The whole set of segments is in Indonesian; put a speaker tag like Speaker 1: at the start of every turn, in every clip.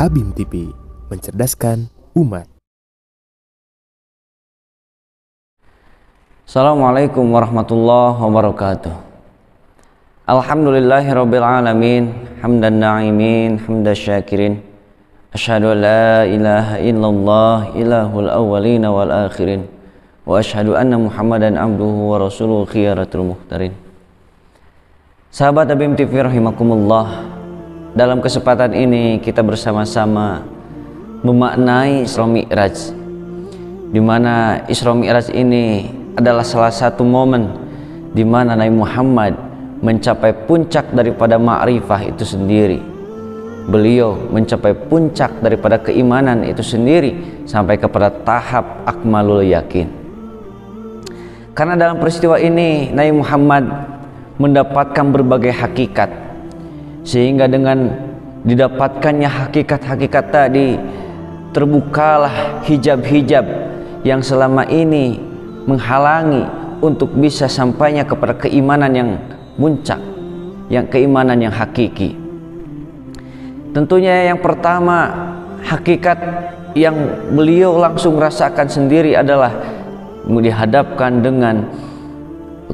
Speaker 1: ABIM TV, mencerdaskan umat.
Speaker 2: Assalamualaikum warahmatullahi wabarakatuh. Alhamdulillahirabbil alamin, hamdan na'imin, hamdan syakirin. Asyhadu an la ilaha illallah, ilahul awwalin wal akhirin. Wa asyhadu anna Muhammadan abduhu wa rasuluhu khiyaratul muhtarin. Sahabat ABIM TV rahimakumullah, dalam kesempatan ini kita bersama-sama memaknai Isra Mi'raj, di mana Isra Mi'raj ini adalah salah satu momen di mana Nabi Muhammad mencapai puncak daripada ma'rifah itu sendiri. Beliau mencapai puncak daripada keimanan itu sendiri sampai kepada tahap akmalul yakin. Karena dalam peristiwa ini Nabi Muhammad mendapatkan berbagai hakikat, sehingga dengan didapatkannya hakikat-hakikat tadi terbukalah hijab-hijab yang selama ini menghalangi untuk bisa sampainya kepada keimanan yang puncak, yang keimanan yang hakiki. Tentunya yang pertama, hakikat yang beliau langsung rasakan sendiri adalah dihadapkan dengan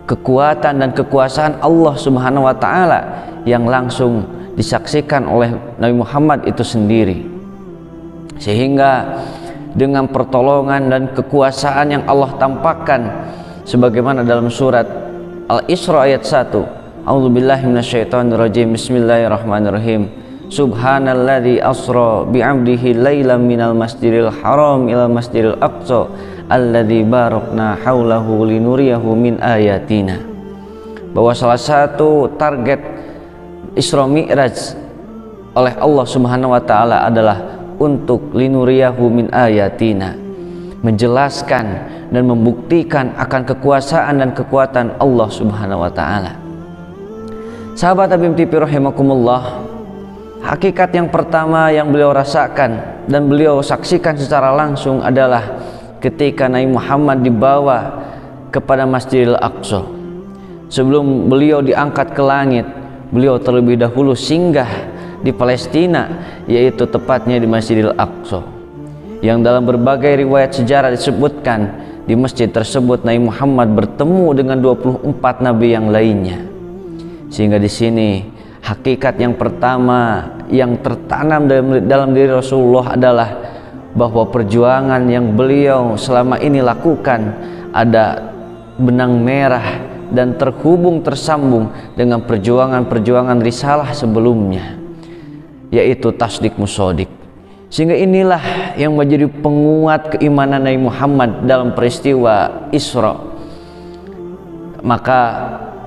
Speaker 2: kekuatan dan kekuasaan Allah Subhanahu wa taala yang langsung disaksikan oleh Nabi Muhammad itu sendiri, sehingga dengan pertolongan dan kekuasaan yang Allah tampakkan sebagaimana dalam surat Al-Isra ayat 1, A'udzubillahi minasyaitonirrajim, bismillahirrahmanirrahim, subhanalladzi asra bi'abdihi lailan minal masjidil haram ilal masjidil aqsa alladzi barakna haulahu linuriyahu min ayatina. Bahwa salah satu target Isra Mi'raj oleh Allah Subhanahu wa taala adalah untuk linuriyahu min ayatina, menjelaskan dan membuktikan akan kekuasaan dan kekuatan Allah Subhanahu wa taala. Sahabat ABIM TV rahimakumullah, hakikat yang pertama yang beliau rasakan dan beliau saksikan secara langsung adalah ketika Nabi Muhammad dibawa kepada Masjidil Aqsa. Sebelum beliau diangkat ke langit, beliau terlebih dahulu singgah di Palestina, yaitu tepatnya di Masjidil Aqsa, yang dalam berbagai riwayat sejarah disebutkan di masjid tersebut Nabi Muhammad bertemu dengan 24 nabi yang lainnya. Sehingga di sini hakikat yang pertama yang tertanam dalam diri Rasulullah adalah bahwa perjuangan yang beliau selama ini lakukan ada benang merah dan tersambung dengan perjuangan-perjuangan risalah sebelumnya, yaitu tasdik musodik. Sehingga inilah yang menjadi penguat keimanan Nabi Muhammad dalam peristiwa Isra. Maka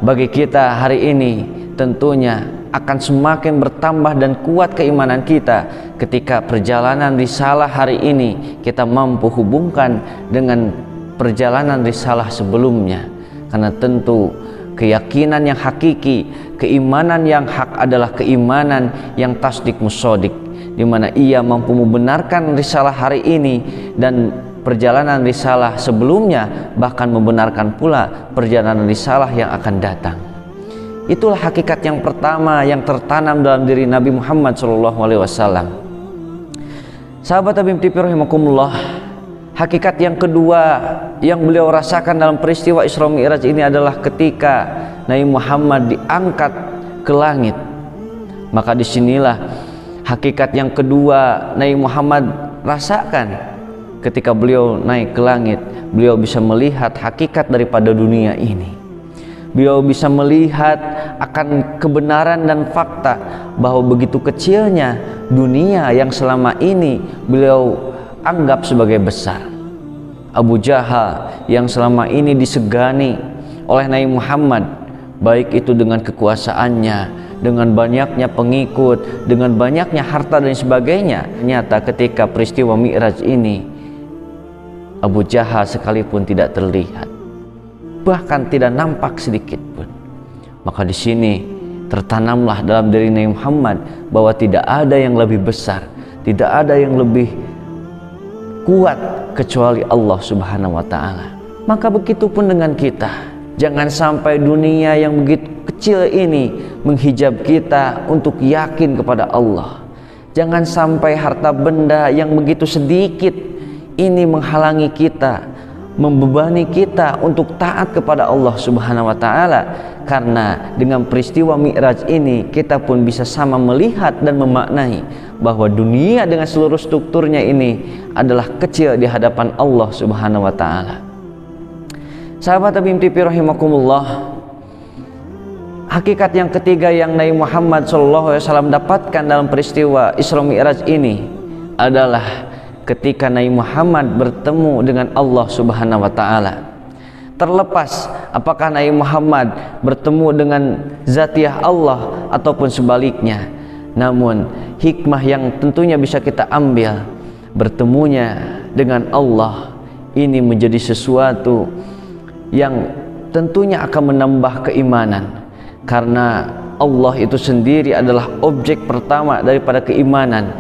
Speaker 2: bagi kita hari ini tentunya akan semakin bertambah dan kuat keimanan kita ketika perjalanan risalah hari ini kita mampu hubungkan dengan perjalanan risalah sebelumnya. Karena tentu keyakinan yang hakiki, keimanan yang hak adalah keimanan yang tasdik musodik, di mana ia mampu membenarkan risalah hari ini dan perjalanan risalah sebelumnya, bahkan membenarkan pula perjalanan risalah yang akan datang. Itulah hakikat yang pertama yang tertanam dalam diri Nabi Muhammad SAW. Sahabat ABIM TV rahimakumullah, hakikat yang kedua yang beliau rasakan dalam peristiwa Isra Mi'raj ini adalah ketika Nabi Muhammad diangkat ke langit. Maka disinilah hakikat yang kedua Nabi Muhammad rasakan. Ketika beliau naik ke langit, beliau bisa melihat hakikat daripada dunia ini. Beliau bisa melihat akan kebenaran dan fakta bahwa begitu kecilnya dunia yang selama ini beliau anggap sebagai besar. Abu Jahal yang selama ini disegani oleh Nabi Muhammad, baik itu dengan kekuasaannya, dengan banyaknya pengikut, dengan banyaknya harta dan sebagainya, ternyata ketika peristiwa Mi'raj ini Abu Jahal sekalipun tidak terlihat, bahkan tidak nampak sedikit pun. Maka di sini tertanamlah dalam diri Nabi Muhammad bahwa tidak ada yang lebih besar, tidak ada yang lebih kuat kecuali Allah Subhanahu wa taala. Maka begitu pun dengan kita. Jangan sampai dunia yang begitu kecil ini menghijab kita untuk yakin kepada Allah. Jangan sampai harta benda yang begitu sedikit ini menghalangi kita, membebani kita untuk taat kepada Allah Subhanahu wa taala. Karena dengan peristiwa Mi'raj ini kita pun bisa sama melihat dan memaknai bahwa dunia dengan seluruh strukturnya ini adalah kecil di hadapan Allah Subhanahu wa taala. Sahabat Habib TV rahimakumullah, hakikat yang ketiga yang Nabi Muhammad SAW dapatkan dalam peristiwa Isra Mi'raj ini adalah ketika Nabi Muhammad bertemu dengan Allah Subhanahu wa taala. Terlepas apakah Nabi Muhammad bertemu dengan Zatiah Allah ataupun sebaliknya, namun hikmah yang tentunya bisa kita ambil, bertemunya dengan Allah ini menjadi sesuatu yang tentunya akan menambah keimanan, karena Allah itu sendiri adalah objek pertama daripada keimanan,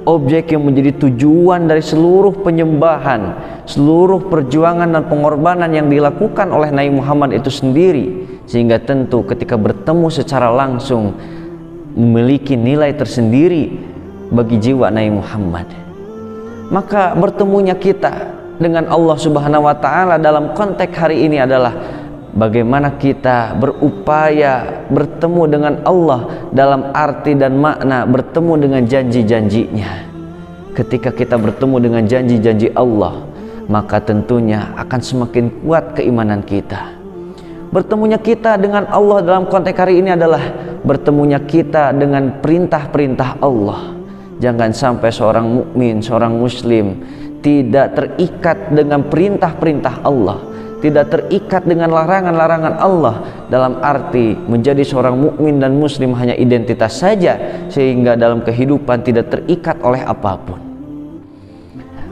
Speaker 2: objek yang menjadi tujuan dari seluruh penyembahan, seluruh perjuangan dan pengorbanan yang dilakukan oleh Nabi Muhammad itu sendiri. Sehingga tentu ketika bertemu secara langsung memiliki nilai tersendiri bagi jiwa Nabi Muhammad. Maka bertemunya kita dengan Allah Subhanahu wa taala dalam konteks hari ini adalah bagaimana kita berupaya bertemu dengan Allah dalam arti dan makna bertemu dengan janji-janjinya. Ketika kita bertemu dengan janji-janji Allah, maka tentunya akan semakin kuat keimanan kita. Bertemunya kita dengan Allah dalam konteks hari ini adalah bertemunya kita dengan perintah-perintah Allah. Jangan sampai seorang mukmin, seorang muslim tidak terikat dengan perintah-perintah Allah, tidak terikat dengan larangan-larangan Allah, dalam arti menjadi seorang mukmin dan muslim hanya identitas saja, sehingga dalam kehidupan tidak terikat oleh apapun.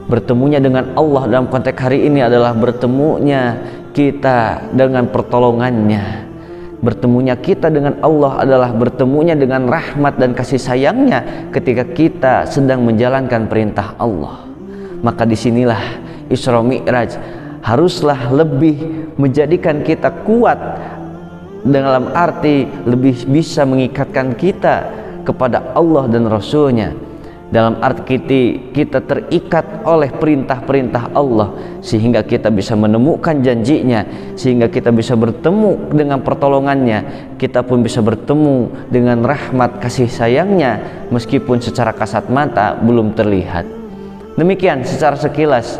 Speaker 2: Bertemunya dengan Allah dalam konteks hari ini adalah bertemunya kita dengan pertolongannya. Bertemunya kita dengan Allah adalah bertemunya dengan rahmat dan kasih sayangnya ketika kita sedang menjalankan perintah Allah. Maka disinilah Isra Mi'raj haruslah lebih menjadikan kita kuat, dalam arti lebih bisa mengikatkan kita kepada Allah dan Rasulnya, dalam arti kita terikat oleh perintah-perintah Allah, sehingga kita bisa menemukan janjinya, sehingga kita bisa bertemu dengan pertolongannya, kita pun bisa bertemu dengan rahmat kasih sayangnya meskipun secara kasat mata belum terlihat. Demikian secara sekilas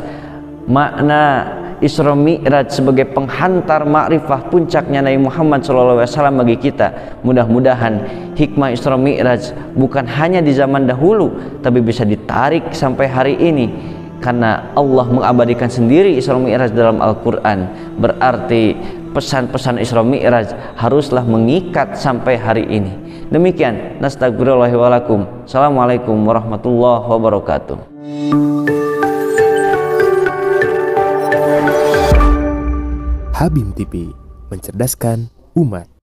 Speaker 2: makna Isra Mi'raj sebagai penghantar ma'rifah puncaknya Nabi Muhammad SAW bagi kita. Mudah-mudahan hikmah Isra Mi'raj bukan hanya di zaman dahulu, tapi bisa ditarik sampai hari ini, karena Allah mengabadikan sendiri Isra Mi'raj dalam Al-Quran. Berarti pesan-pesan Isra Mi'raj haruslah mengikat sampai hari ini. Demikian, nastagfirullahi wa lakum. Assalamualaikum warahmatullahi wabarakatuh.
Speaker 1: Habim TV, mencerdaskan umat.